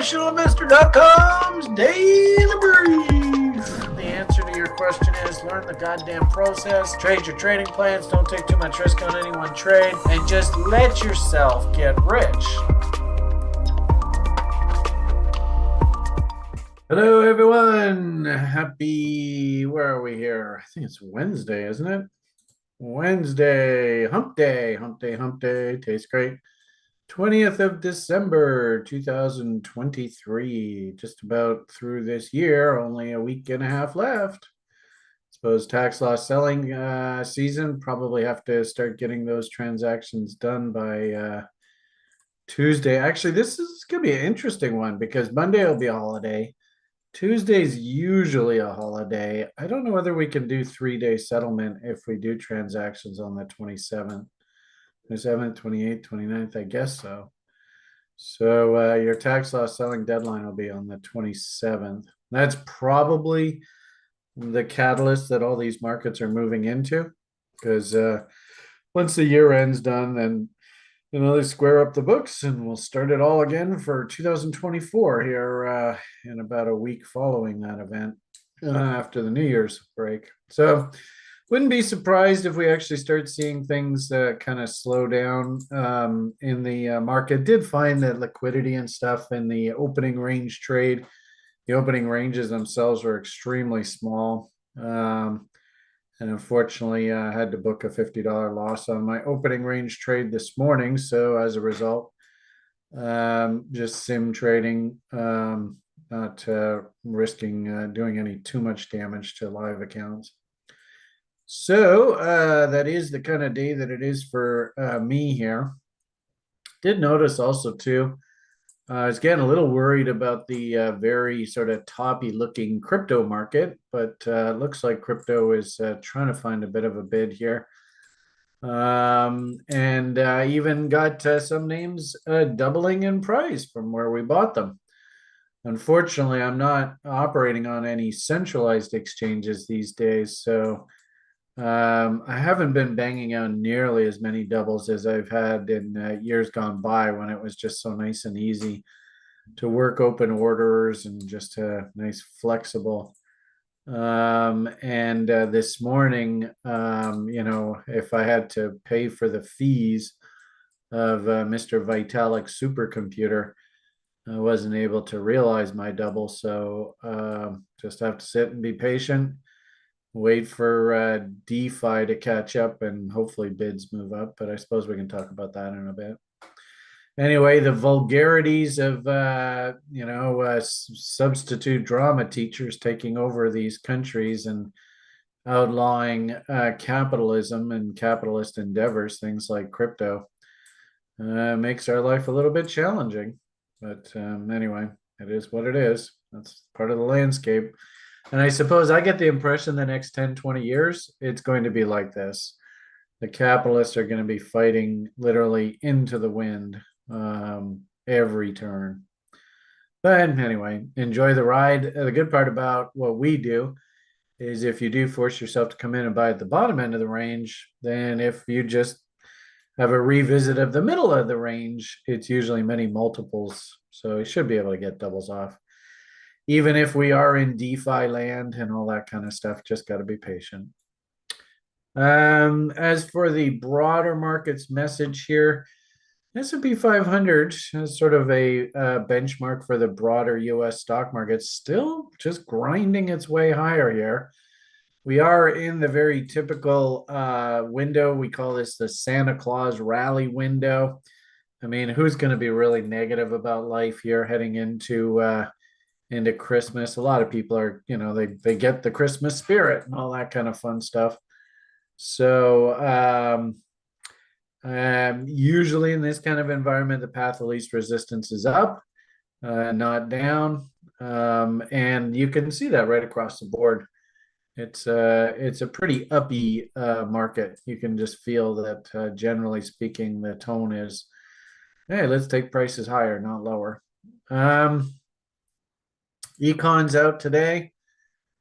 ProfessionalInvestor.com's Daily Brief. The answer to your question is learn the goddamn process, trade your trading plans, don't take too much risk on any one trade, and just let yourself get rich. Hello, everyone. Where are we here? I think it's Wednesday, isn't it? Wednesday, hump day. Tastes great. 20th of December, 2023. Just about through this year, only a week and a half left. Suppose tax loss selling season, probably have to start getting those transactions done by Tuesday. Actually, this is going to be an interesting one because Monday will be a holiday. Tuesday's usually a holiday. I don't know whether we can do 3-day settlement if we do transactions on the 27th. 27th, 28th, 29th, I guess so. So your tax loss selling deadline will be on the 27th. That's probably the catalyst that all these markets are moving into, because once the year end's done, then they square up the books and we'll start it all again for 2024 here in about a week following that event after the New Year's break. So wouldn't be surprised if we actually start seeing things kind of slow down in the market. Did find that liquidity and stuff in the opening range trade, the opening ranges themselves were extremely small. And unfortunately, I had to book a $50 loss on my opening range trade this morning. So as a result, just sim trading, not risking doing any too much damage to live accounts. So that is the kind of day that it is for me here. Did notice also too, I was getting a little worried about the very sort of toppy looking crypto market, but looks like crypto is trying to find a bit of a bid here. And even got some names doubling in price from where we bought them. Unfortunately, I'm not operating on any centralized exchanges these days, so I haven't been banging out nearly as many doubles as I've had in years gone by when it was just so nice and easy to work open orders and just nice flexible. And this morning, if I had to pay for the fees of Mr. Vitalik supercomputer, I wasn't able to realize my double. So just have to sit and be patient. Wait for DeFi to catch up and hopefully bids move up, but I suppose we can talk about that in a bit. Anyway, the vulgarities of substitute drama teachers taking over these countries and outlawing capitalism and capitalist endeavors, things like crypto, makes our life a little bit challenging. But anyway, it is what it is. That's part of the landscape. And I suppose I get the impression the next 10, 20 years, it's going to be like this. The capitalists are going to be fighting literally into the wind every turn. But anyway, enjoy the ride. The good part about what we do is if you do force yourself to come in and buy at the bottom end of the range, then if you just have a revisit of the middle of the range, it's usually many multiples. So you should be able to get doubles off. Even if we are in DeFi land and all that kind of stuff, just got to be patient. As for the broader markets message here, S&P 500 is sort of a benchmark for the broader U.S. stock market, still just grinding its way higher here. We are in the very typical window. We call this the Santa Claus rally window. I mean, who's going to be really negative about life here heading into Christmas? A lot of people are, they get the Christmas spirit and all that kind of fun stuff. So usually in this kind of environment, the path of least resistance is up, not down. And you can see that right across the board. It's a pretty uppy market. You can just feel that generally speaking, the tone is, hey, let's take prices higher, not lower. Econs out today.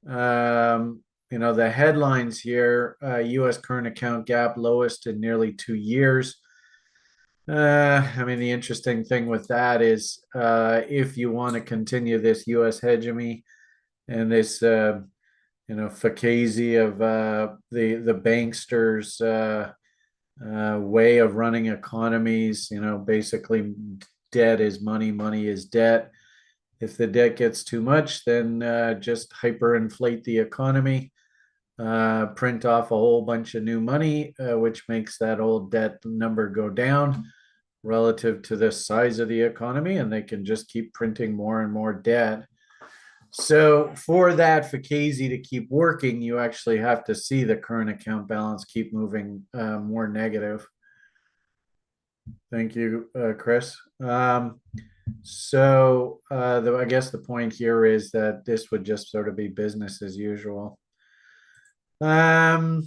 The headlines here, U.S. current account gap lowest in nearly 2 years. I mean, the interesting thing with that is if you want to continue this U.S. hegemony and this, fugazi of the banksters' way of running economies, basically debt is money, money is debt. If the debt gets too much, then just hyperinflate the economy, print off a whole bunch of new money, which makes that old debt number go down relative to the size of the economy, and they can just keep printing more and more debt. So for that Fugazi to keep working, you actually have to see the current account balance keep moving more negative. Thank you, Chris. I guess the point here is that this would just sort of be business as usual. Um,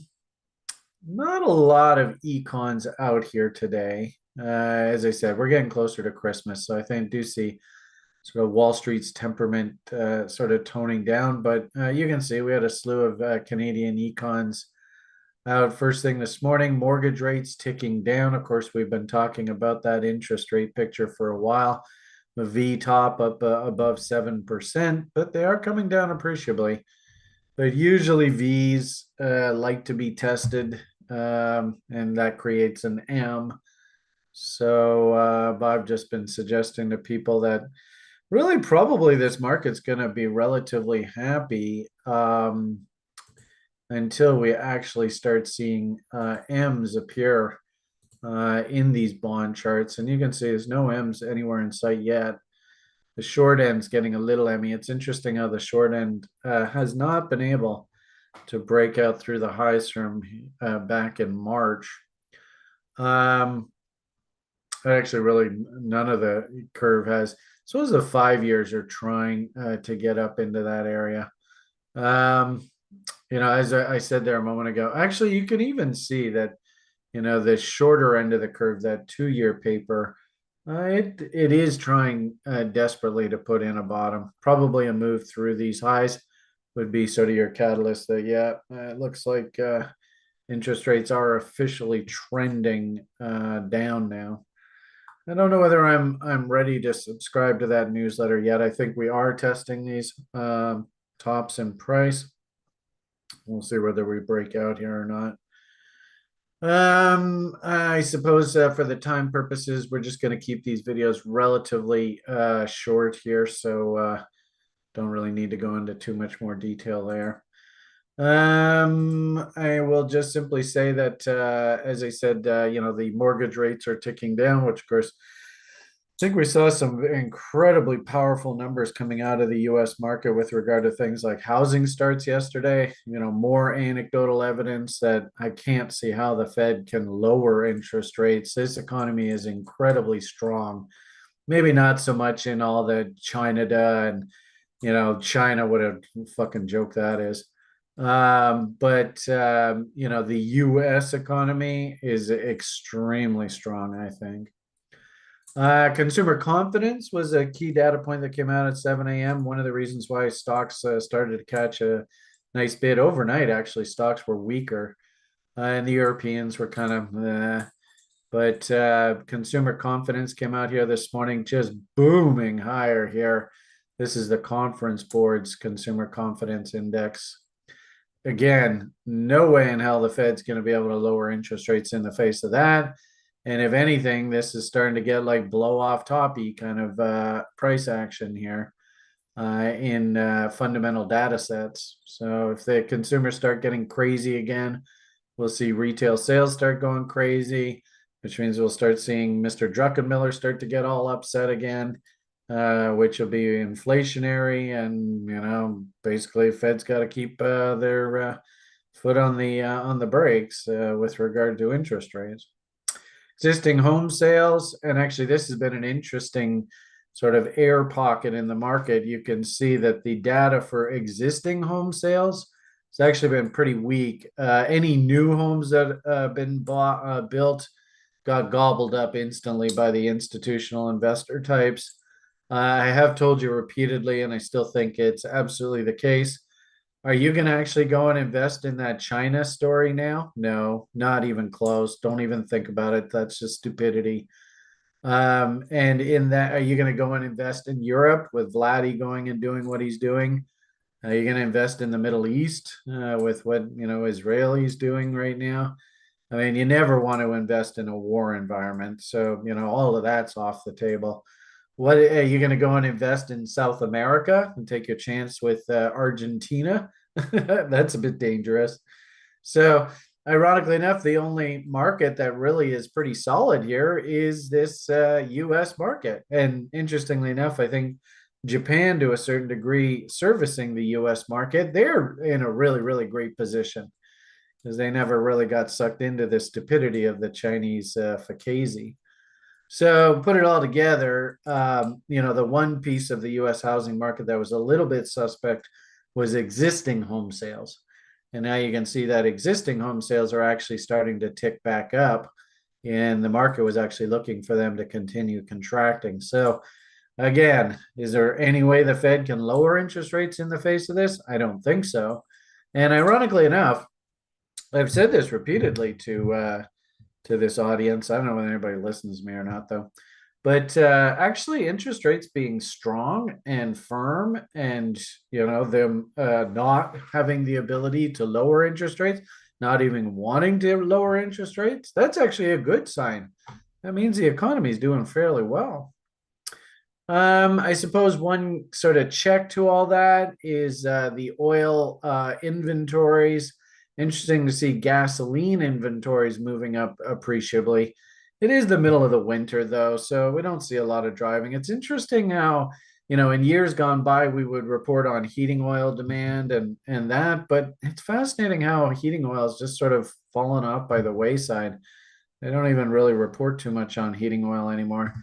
Not a lot of econs out here today. As I said, we're getting closer to Christmas, so I think do see sort of Wall Street's temperament sort of toning down. But you can see we had a slew of Canadian econs out first thing this morning. Mortgage rates ticking down. Of course, we've been talking about that interest rate picture for a while. The V top up above 7%, but they are coming down appreciably. But usually V's like to be tested, and that creates an M. So I've just been suggesting to people that really probably this market's going to be relatively happy until we actually start seeing M's appear in these bond charts. And you can see there's no M's anywhere in sight yet. The short end's getting a little Emmy. It's interesting how the short end has not been able to break out through the highs from back in March. Actually, really, none of the curve has. So as the 5 years are trying to get up into that area. As I said there a moment ago, actually, you can even see that, the shorter end of the curve, that 2 year paper, it is trying desperately to put in a bottom. Probably a move through these highs would be sort of your catalyst that, it looks like interest rates are officially trending down now. I don't know whether I'm ready to subscribe to that newsletter yet. I think we are testing these tops in price. We'll see whether we break out here or not. I suppose for the time purposes, we're just going to keep these videos relatively short here, so don't really need to go into too much more detail there. I will just simply say that, as I said, the mortgage rates are ticking down, which of course, I think we saw some incredibly powerful numbers coming out of the US market with regard to things like housing starts yesterday. More anecdotal evidence that I can't see how the Fed can lower interest rates. This economy is incredibly strong. Maybe not so much in all the China and, China, what a fucking joke that is. The US economy is extremely strong, I think. Consumer confidence was a key data point that came out at 7 a.m. One of the reasons why stocks started to catch a nice bid overnight. Actually, stocks were weaker, and the Europeans were kind of, but consumer confidence came out here this morning, just booming higher here. This is the Conference Board's consumer confidence index. Again, no way in hell the Fed's going to be able to lower interest rates in the face of that. And if anything, this is starting to get like blow off toppy kind of price action here in fundamental data sets. So if the consumers start getting crazy again, we'll see retail sales start going crazy, which means we'll start seeing Mr. Druckenmiller start to get all upset again, which will be inflationary. And, basically Fed's got to keep their foot on the brakes with regard to interest rates. Existing home sales, and actually this has been an interesting sort of air pocket in the market. You can see that the data for existing home sales has actually been pretty weak. Any new homes that have been built got gobbled up instantly by the institutional investor types. I have told you repeatedly, and I still think it's absolutely the case. Are you going to actually go and invest in that China story now? No, not even close. Don't even think about it. That's just stupidity. And in that, are you going to go and invest in Europe with Vladdy going and doing what he's doing? Are you going to invest in the Middle East with what Israelis doing right now? I mean, you never want to invest in a war environment, so all of that's off the table. What are you going to go and invest in South America and take your chance with Argentina? That's a bit dangerous. So, ironically enough, the only market that really is pretty solid here is this US market. And interestingly enough, I think Japan, to a certain degree, servicing the US market, they're in a really, really great position because they never really got sucked into the stupidity of the Chinese Fakezi. So put it all together, the one piece of the U.S. housing market that was a little bit suspect was existing home sales. And now you can see that existing home sales are actually starting to tick back up, and the market was actually looking for them to continue contracting. So again, is there any way the Fed can lower interest rates in the face of this? I don't think so. And ironically enough, I've said this repeatedly to this audience. I don't know whether anybody listens to me or not, though. But actually, interest rates being strong and firm, and them not having the ability to lower interest rates, not even wanting to lower interest rates, that's actually a good sign. That means the economy is doing fairly well. I suppose one sort of check to all that is the oil inventories. Interesting to see gasoline inventories moving up appreciably. It is the middle of the winter, though, so we don't see a lot of driving. It's interesting how, in years gone by, we would report on heating oil demand and that, but it's fascinating how heating oil has just sort of fallen off by the wayside. They don't even really report too much on heating oil anymore.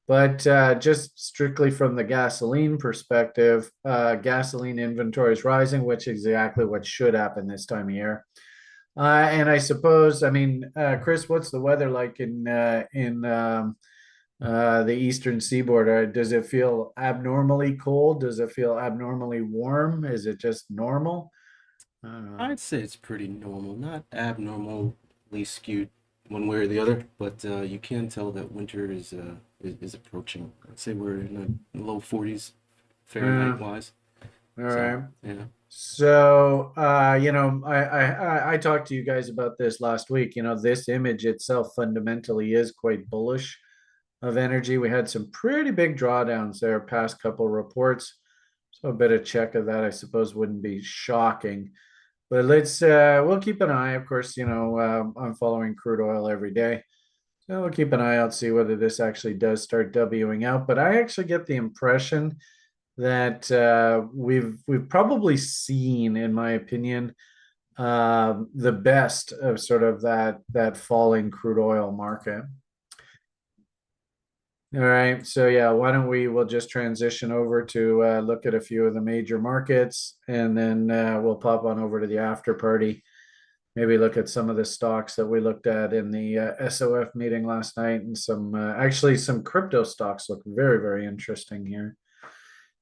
But just strictly from the gasoline perspective, gasoline inventory is rising, which is exactly what should happen this time of year. And I suppose, I mean, Chris, what's the weather like in the eastern seaboard? Does it feel abnormally cold? Does it feel abnormally warm? Is it just normal? I don't know. I'd say it's pretty normal, not abnormally skewed one way or the other, but you can tell that winter is approaching. I'd say we're in the low 40s Fahrenheit Yeah, wise. all So right. yeah, So, I talked to you guys about this last week. This image itself fundamentally is quite bullish of energy. We had some pretty big drawdowns there, past couple reports. So a bit of check of that, I suppose, wouldn't be shocking. But we'll keep an eye. Of course, I'm following crude oil every day. So we'll keep an eye out, see whether this actually does start Wing out. But I actually get the impression that we've probably seen, in my opinion, the best of sort of that falling crude oil market. All right, so yeah, why don't we'll just transition over to look at a few of the major markets, and then we'll pop on over to the after party. Maybe look at some of the stocks that we looked at in the SOF meeting last night, and actually some crypto stocks look very, very interesting here.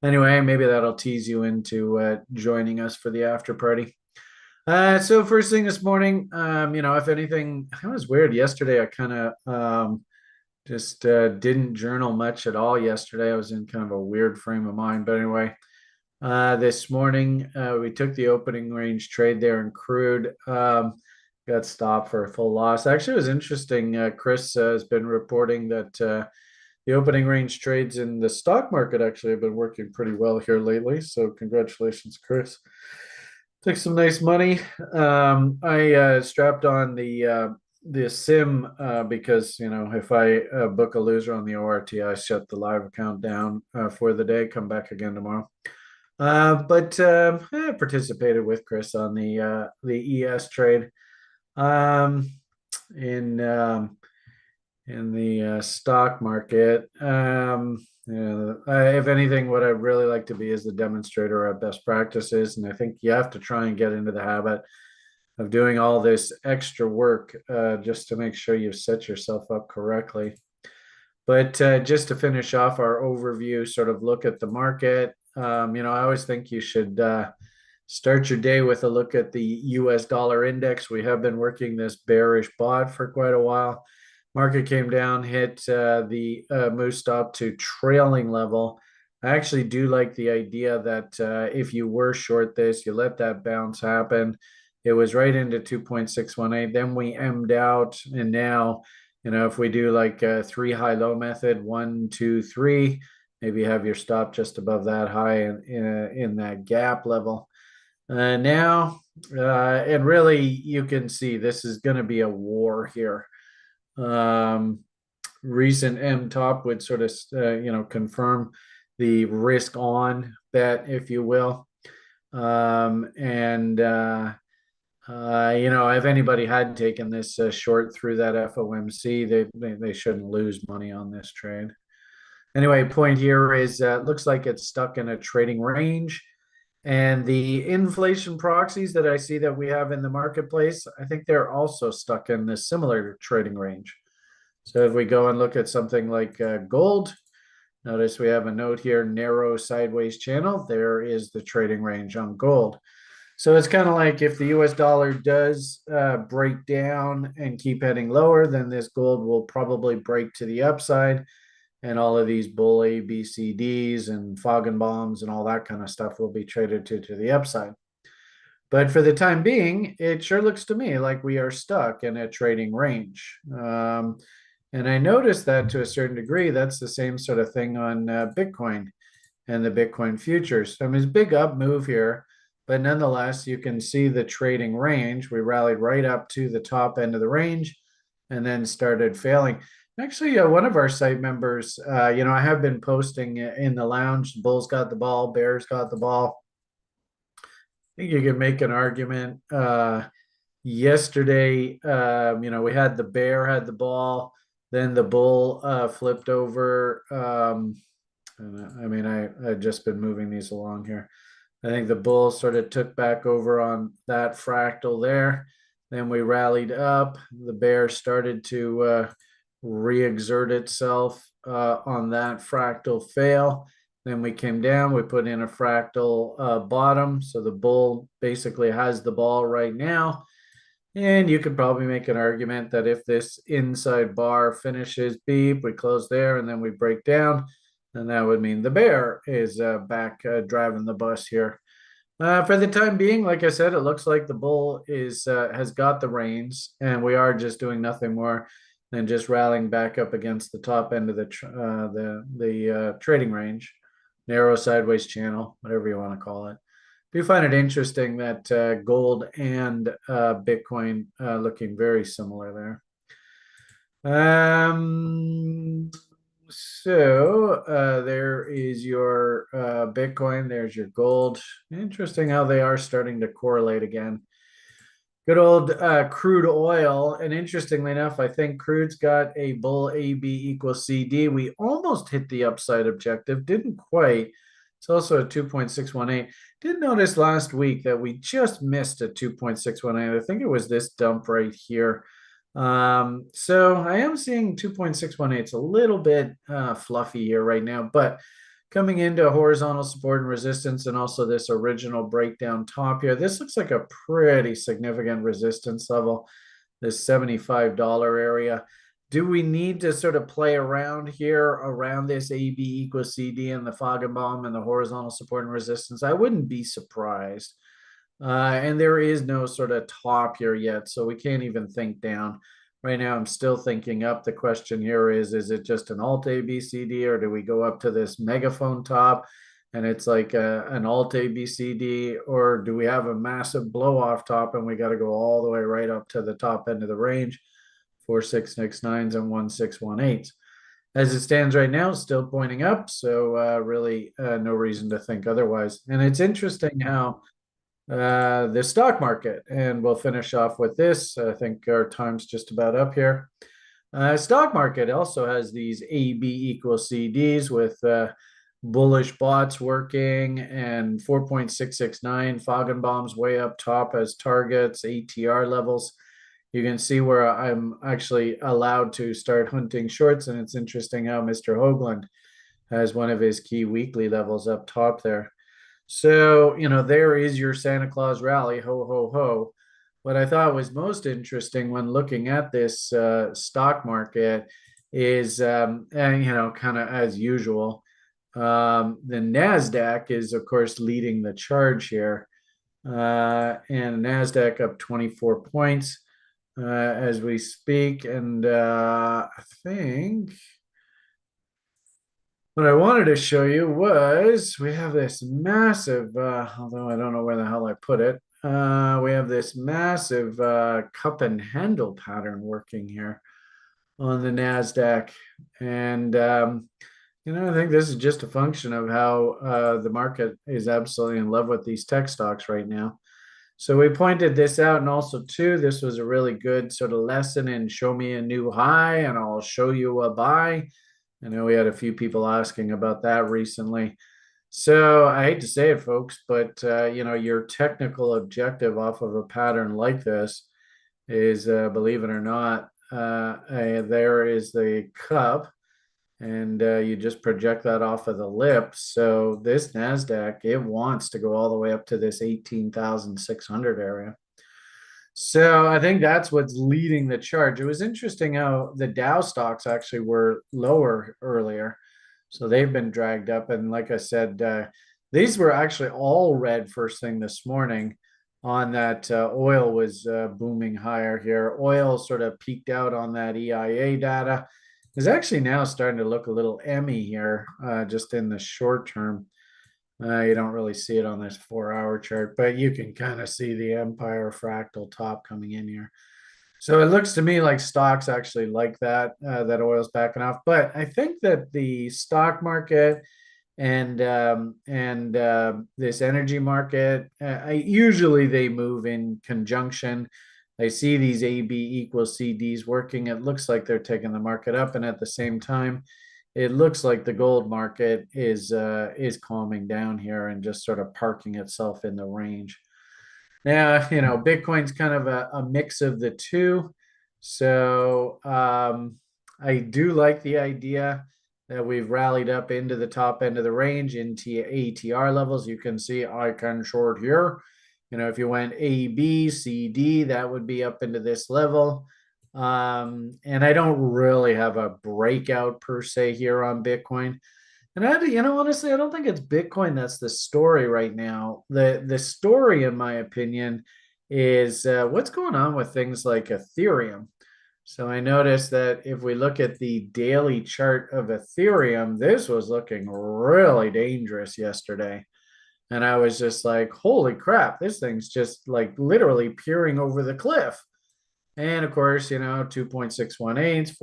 Anyway, maybe that'll tease you into joining us for the after party. So first thing this morning, if anything, it was weird. Yesterday, I kind of just didn't journal much at all yesterday. I was in kind of a weird frame of mind. But anyway, this morning, we took the opening range trade there in crude. Got stopped for a full loss. Actually, it was interesting. Chris has been reporting that the opening range trades in the stock market actually have been working pretty well here lately. So congratulations, Chris. Took some nice money. I strapped on the sim because if I book a loser on the ORT, I shut the live account down for the day. Come back again tomorrow. But I participated with Chris on the ES trade. Um, in the stock market. If anything, what I really like to be is the demonstrator of best practices, and I think you have to try and get into the habit of doing all this extra work just to make sure you set yourself up correctly. But just to finish off our overview, sort of look at the market. I always think you should start your day with a look at the US dollar index. We have been working this bearish bot for quite a while. Market came down, hit the move stop to trailing level. I actually do like the idea that if you were short this, you let that bounce happen. It was right into 2.618. Then we M'd out. And now, if we do like a three high low method, 1, 2, 3, maybe have your stop just above that high in that gap level. Now, and really, you can see this is going to be a war here. Um, Recent M top would sort of confirm the risk on bet, if you will. And if anybody had taken this short through that FOMC, they shouldn't lose money on this trade. Anyway, point here is looks like it's stuck in a trading range. And the inflation proxies that I see that we have in the marketplace, I think they're also stuck in this similar trading range. So if we go and look at something like gold, notice we have a note here, narrow sideways channel. There is the trading range on gold. So it's kind of like if the US dollar does break down and keep heading lower, then this gold will probably break to the upside. And all of these bull ABCDs and Foggenbaums and all that kind of stuff will be traded to the upside. But for the time being, it sure looks to me like we are stuck in a trading range. And I noticed that to a certain degree, that's the same sort of thing on Bitcoin and the Bitcoin futures. So I mean, it's a big up move here, but nonetheless, you can see the trading range. We rallied right up to the top end of the range and then started failing. Actually, one of our site members, I have been posting in the lounge. Bulls got the ball, Bears got the ball. I think you can make an argument. Yesterday, we had the bear had the ball, then the bull flipped over. I've just been moving these along here. I think the bull sort of took back over on that fractal there. Then we rallied up. The bear started to re-exert itself on that fractal fail. Then we came down, we put in a fractal bottom. So the bull basically has the ball right now. And you could probably make an argument that if this inside bar finishes beep, we close there and then we break down, then that would mean the bear is back driving the bus here. For the time being, like I said, it looks like the bull has got the reins, and we are just doing nothing more than just rallying back up against the top end of the trading range, narrow sideways channel, whatever you want to call it. Do you find it interesting that gold and Bitcoin looking very similar there? There is your Bitcoin. There's your gold. Interesting how they are starting to correlate again. Good old crude oil. And interestingly enough, I think crude's got a bull AB equals CD. We almost hit the upside objective, didn't quite. It's also a 2.618. Did notice last week that we just missed a 2.618. I think it was this dump right here. So I am seeing 2.618. It's a little bit fluffy here right now, but coming into horizontal support and resistance and also this original breakdown top here, this looks like a pretty significant resistance level, this $75 area. Do we need to sort of play around here around this AB equals CD and the Foggenbaum and the horizontal support and resistance? I wouldn't be surprised. And there is no sort of top here yet, so we can't even think down. Right now, I'm still thinking up. The question here is it just an Alt A, B, C, D, or do we go up to this megaphone top and it's like an Alt A, B, C, D, or do we have a massive blow off top and we got to go all the way right up to the top end of the range, 4.669s and 1.618s? As it stands right now, still pointing up, so really no reason to think otherwise. And it's interesting how the stock market, and we'll finish off with this. I think our time's just about up here. Stock market also has these AB equals CDs with bullish bots working and 4.669 Foggenbaum's way up top as targets, ATR levels. You can see where I'm actually allowed to start hunting shorts, and it's interesting how Mr. Hoagland has one of his key weekly levels up top there. So, there is your Santa Claus rally, ho, ho, ho. what I thought was most interesting when looking at this stock market is, and, kind of as usual, the NASDAQ is, of course, leading the charge here. And NASDAQ up 24 points as we speak. And I think what I wanted to show you was we have this massive, although I don't know where the hell I put it, we have this massive cup and handle pattern working here on the NASDAQ. And, I think this is just a function of how the market is absolutely in love with these tech stocks right now. So we pointed this out, and also too, this was a really good sort of lesson in show me a new high and I'll show you a buy. I know we had a few people asking about that recently. So I hate to say it, folks, but your technical objective off of a pattern like this is, believe it or not, there is the cup, and you just project that off of the lip. So this NASDAQ, it wants to go all the way up to this 18,600 area. So I think that's what's leading the charge. It was interesting how the Dow stocks actually were lower earlier. So they've been dragged up. And like I said, these were actually all red first thing this morning on that oil was booming higher here. Oil sort of peaked out on that EIA data. Is actually now starting to look a little emmy here, just in the short term. You don't really see it on this 4-hour chart, but you can kind of see the Empire fractal top coming in here. So it looks to me like stocks actually like that oil's backing off. But I think that the stock market and this energy market, usually they move in conjunction. I see these AB equals CDs working. It looks like they're taking the market up, and at the same time, it looks like the gold market is calming down here and just sort of parking itself in the range. Now, Bitcoin's kind of a mix of the two. So I do like the idea that we've rallied up into the top end of the range into ATR levels. You can see I can short here. If you went A, B, C, D, that would be up into this level. And I don't really have a breakout per se here on Bitcoin. And honestly, I don't think it's Bitcoin that's the story right now. The story, in my opinion, is what's going on with things like Ethereum. So I noticed that if we look at the daily chart of Ethereum, this was looking really dangerous yesterday. And I was just like, holy crap, this thing's just like literally peering over the cliff. And of course, 2.618s,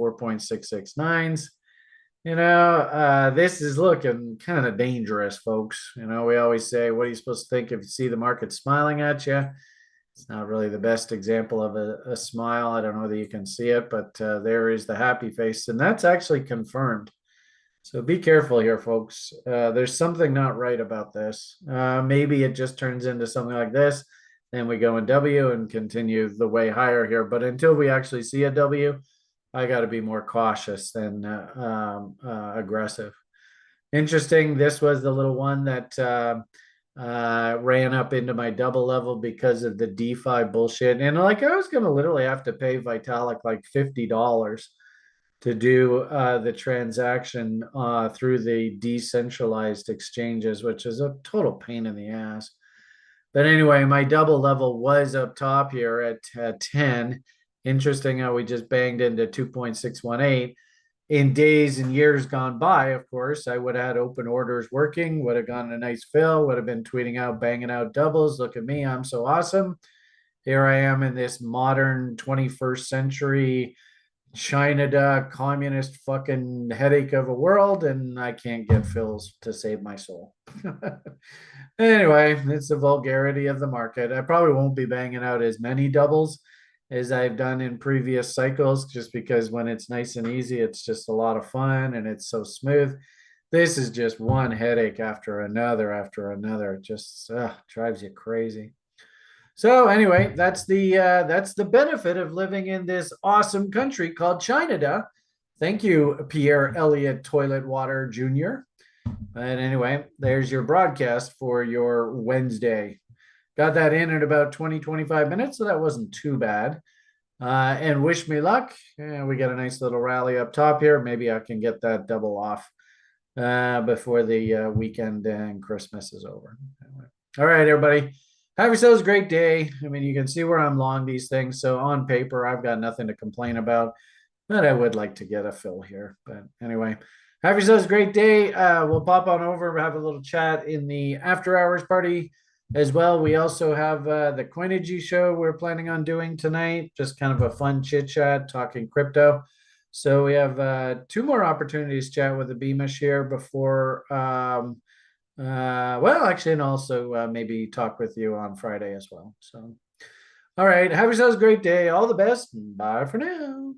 4.669s. This is looking kind of dangerous, folks. We always say, what are you supposed to think if you see the market smiling at you? It's not really the best example of a smile. I don't know whether you can see it, but there is the happy face. And that's actually confirmed. So be careful here, folks. There's something not right about this. Maybe it just turns into something like this. Then we go in W and continue the way higher here. But until we actually see a W, I got to be more cautious than aggressive. Interesting. This was the little one that ran up into my double level because of the DeFi bullshit. And I was going to literally have to pay Vitalik like $50 to do the transaction through the decentralized exchanges, which is a total pain in the ass. But anyway, my double level was up top here at 10. Interesting how we just banged into 2.618. In days and years gone by, of course, I would have had open orders working, would have gotten a nice fill, would have been tweeting out, banging out doubles. Look at me, I'm so awesome. Here I am in this modern 21st century China communist fucking headache of a world, and I can't get fills to save my soul. Anyway, it's the vulgarity of the market. I probably won't be banging out as many doubles as I've done in previous cycles, just because when it's nice and easy, it's just a lot of fun and it's so smooth. This is just one headache after another after another. It just drives you crazy. So anyway, that's the benefit of living in this awesome country called China. Thank you, Pierre Elliott Toilet Water Jr. And anyway, there's your broadcast for your Wednesday. Got that in at about 20, 25 minutes, so that wasn't too bad. And wish me luck. Yeah, we got a nice little rally up top here. Maybe I can get that double off before the weekend and Christmas is over. Anyway. All right, everybody. Have yourselves a great day. I mean, you can see where I'm long these things. So on paper, I've got nothing to complain about, but I would like to get a fill here. But anyway, have yourselves a great day. We'll pop on over, have a little chat in the after hours party as well. We also have the Coinergy show we're planning on doing tonight. Just kind of a fun chit chat, talking crypto. So we have two more opportunities to chat with the Beamish here before, well, actually, and also maybe talk with you on Friday as well. So, all right, have yourselves a great day. All the best. Bye for now.